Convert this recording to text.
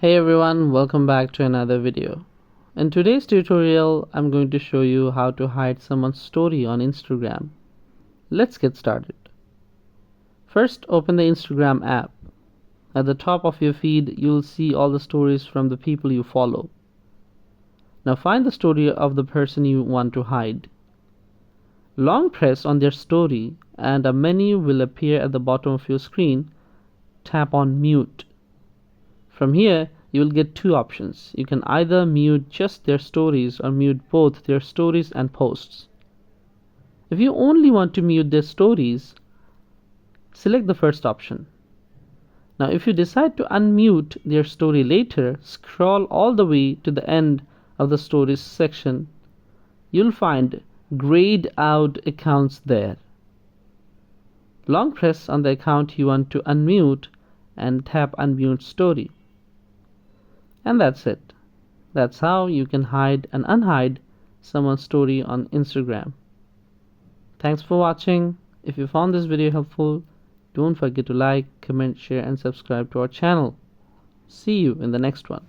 Hey everyone, welcome back to another video. In today's tutorial, I'm going to show you how to hide someone's story on Instagram. Let's get started. First, open the Instagram app. At the top of your feed, you'll see all the stories from the people you follow. Now find the story of the person you want to hide. Long press on their story and a menu will appear at the bottom of your screen. Tap on Mute. From here, you will get two options. You can either mute just their stories or mute both their stories and posts. If you only want to mute their stories, select the first option. Now if you decide to unmute their story later, scroll all the way to the end of the stories section. You'll find grayed out accounts there. Long press on the account you want to unmute and tap Unmute Story. And that's it. That's how you can hide and unhide someone's story on Instagram. Thanks for watching. If you found this video helpful, don't forget to like, comment, share and subscribe to our channel. See you in the next one.